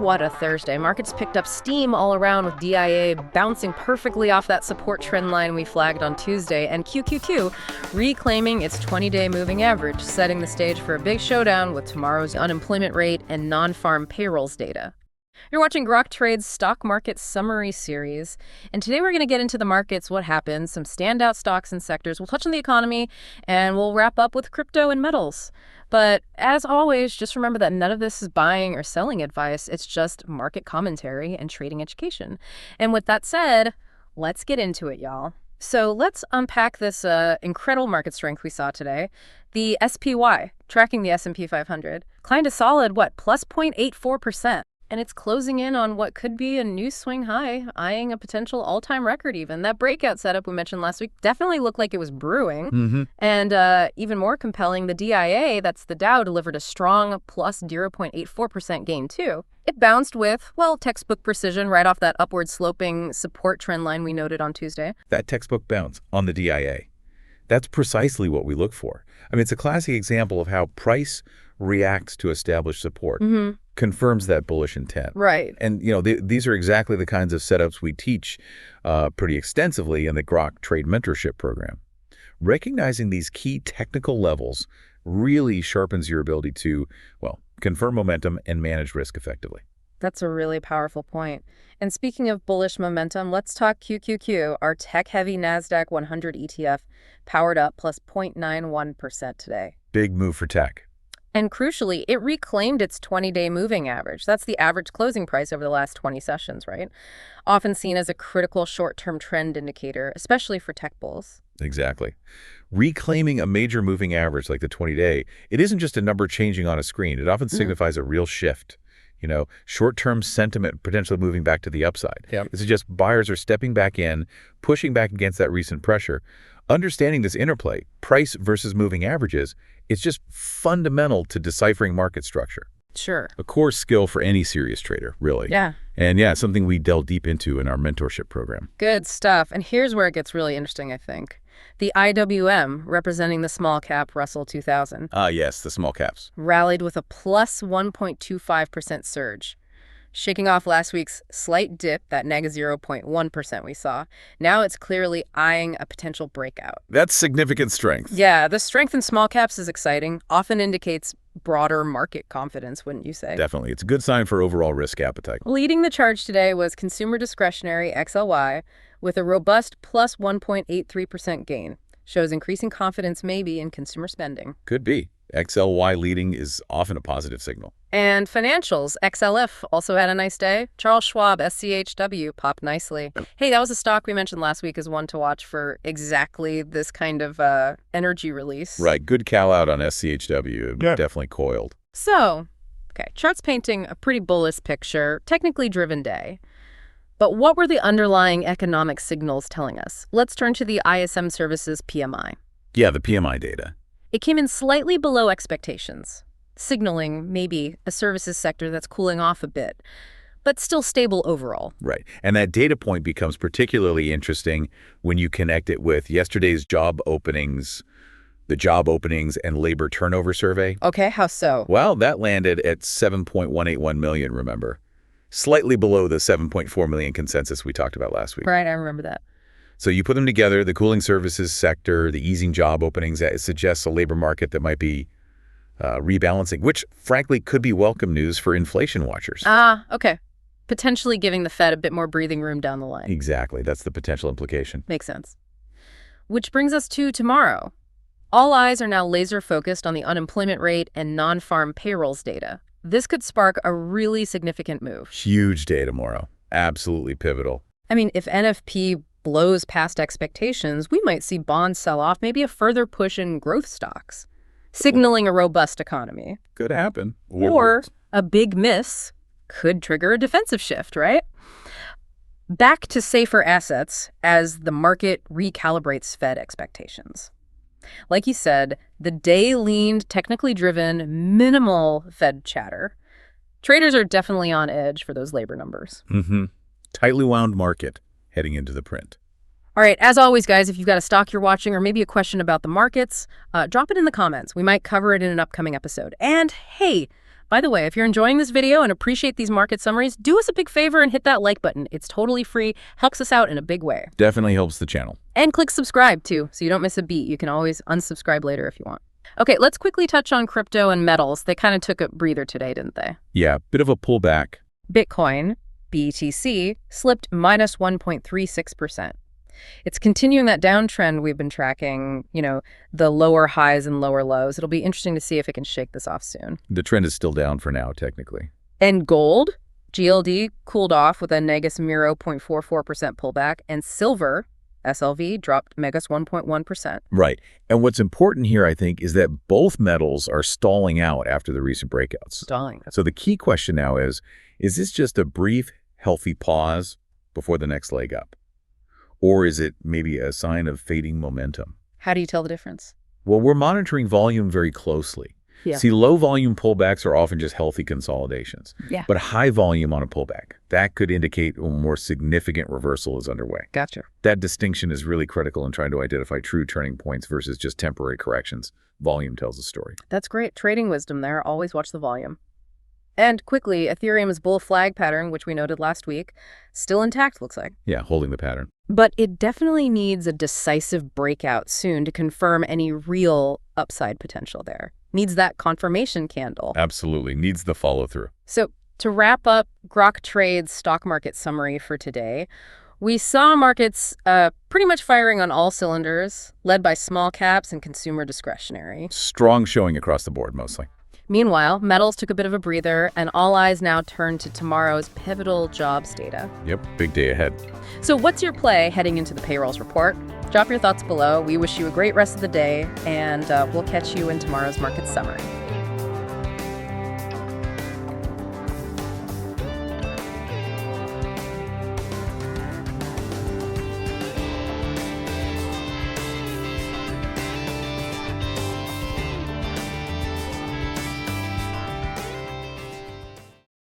What a Thursday. Markets picked up steam all around with DIA bouncing perfectly off that support trend line we flagged on Tuesday, and QQQ reclaiming its 20-day moving average, setting the stage for a big showdown with tomorrow's unemployment rate and non-farm payrolls data. You're watching Grok Trade's Stock Market Summary Series, and today we're going to get into the markets, what happened, some standout stocks and sectors. We'll touch on the economy, and we'll wrap up with crypto and metals. But as always, just remember that none of this is buying or selling advice. It's just market commentary and trading education. And with that said, let's get into it, y'all. So let's unpack this incredible market strength we saw today. The SPY, tracking the S&P 500, climbed a solid, plus 0.84%. And it's closing in on what could be a new swing high, eyeing a potential all-time record even. That breakout setup we mentioned last week definitely looked like it was brewing. And even more compelling, the DIA, that's the Dow, delivered a strong plus 0.84% gain too. It bounced with, textbook precision right off that upward sloping support trend line we noted on Tuesday. That textbook bounce on the DIA. That's precisely what we look for. I mean, it's a classic example of how price reacts to established support. Confirms that bullish intent. Right. And, these are exactly the kinds of setups we teach pretty extensively in the Grok Trade Mentorship program. Recognizing these key technical levels really sharpens your ability to, confirm momentum and manage risk effectively. That's a really powerful point. And speaking of bullish momentum, let's talk QQQ, our tech-heavy NASDAQ 100 ETF, powered up plus 0.91% today. Big move for tech. And crucially, it reclaimed its 20-day moving average. That's the average closing price over the last 20 sessions, right? Often seen as a critical short-term trend indicator, especially for tech bulls. Exactly. Reclaiming a major moving average like the 20-day, it isn't just a number changing on a screen. It often signifies a real shift. Short-term sentiment potentially moving back to the upside. Yep. It suggests buyers are stepping back in, pushing back against that recent pressure. Understanding this interplay, price versus moving averages, it's just fundamental to deciphering market structure. Sure. A core skill for any serious trader, really. Yeah. And something we delve deep into in our mentorship program. Good stuff. And here's where it gets really interesting, I think. The IWM, representing the small cap Russell 2000. Yes, the small caps. Rallied with a plus 1.25% surge. Shaking off last week's slight dip, that negative 0.1% we saw, now it's clearly eyeing a potential breakout. That's significant strength. Yeah, the strength in small caps is exciting, often indicates broader market confidence, wouldn't you say? Definitely. It's a good sign for overall risk appetite. Leading the charge today was consumer discretionary XLY with a robust plus 1.83% gain. Shows increasing confidence maybe in consumer spending. Could be. XLY leading is often a positive signal. And financials, XLF, also had a nice day. Charles Schwab, SCHW, popped nicely. Hey, that was a stock we mentioned last week as one to watch for exactly this kind of energy release. Right. Good call out on SCHW. Yeah. Definitely coiled. So, charts painting a pretty bullish picture, technically driven day. But what were the underlying economic signals telling us? Let's turn to the ISM Services PMI. Yeah, the PMI data. It came in slightly below expectations, signaling maybe a services sector that's cooling off a bit, but still stable overall. Right. And that data point becomes particularly interesting when you connect it with yesterday's job openings, the job openings and labor turnover survey. Okay, how so? Well, that landed at 7.181 million, remember? Slightly below the 7.4 million consensus we talked about last week. Right, I remember that. So you put them together, the cooling services sector, the easing job openings, that suggests a labor market that might be rebalancing, which frankly could be welcome news for inflation watchers. Okay. Potentially giving the Fed a bit more breathing room down the line. Exactly. That's the potential implication. Makes sense. Which brings us to tomorrow. All eyes are now laser focused on the unemployment rate and non-farm payrolls data. This could spark a really significant move. Huge day tomorrow. Absolutely pivotal. I mean, if NFP blows past expectations, we might see bonds sell off, maybe a further push in growth stocks, signaling a robust economy. Could happen. Or a big miss could trigger a defensive shift, right? Back to safer assets as the market recalibrates Fed expectations. Like you said, the day leaned, technically driven, minimal Fed chatter. Traders are definitely on edge for those labor numbers. Tightly wound market heading into the print. All right, as always, guys, if you've got a stock you're watching or maybe a question about the markets, drop it in the comments. We might cover it in an upcoming episode. And hey, By the way, if you're enjoying this video and appreciate these market summaries, do us a big favor and hit that like button. It's totally free, helps us out in a big way. Definitely helps the channel. And click subscribe, too, so you don't miss a beat. You can always unsubscribe later if you want. Okay, let's quickly touch on crypto and metals. They kind of took a breather today, didn't they? Yeah, bit of a pullback. Bitcoin, BTC, slipped minus 1.36%. It's continuing that downtrend we've been tracking, the lower highs and lower lows. It'll be interesting to see if it can shake this off soon. The trend is still down for now, technically. And gold, GLD, cooled off with a negative 0.44% pullback, and silver, SLV, dropped megas 1.1%. Right. And what's important here, I think, is that both metals are stalling out after the recent breakouts. Stalling. So the key question now is this just a brief, healthy pause before the next leg up? Or is it maybe a sign of fading momentum? How do you tell the difference? Well, we're monitoring volume very closely. Yeah. See, low volume pullbacks are often just healthy consolidations. Yeah. But high volume on a pullback, that could indicate a more significant reversal is underway. Gotcha. That distinction is really critical in trying to identify true turning points versus just temporary corrections. Volume tells a story. That's great trading wisdom there. Always watch the volume. And quickly, Ethereum's bull flag pattern, which we noted last week, still intact, looks like. Yeah, holding the pattern. But it definitely needs a decisive breakout soon to confirm any real upside potential there. Needs that confirmation candle. Absolutely. Needs the follow-through. So to wrap up Grok Trade's stock market summary for today, we saw markets pretty much firing on all cylinders, led by small caps and consumer discretionary. Strong showing across the board, mostly. Meanwhile, metals took a bit of a breather, and all eyes now turn to tomorrow's pivotal jobs data. Yep, big day ahead. So what's your play heading into the payrolls report? Drop your thoughts below. We wish you a great rest of the day, and we'll catch you in tomorrow's market summary.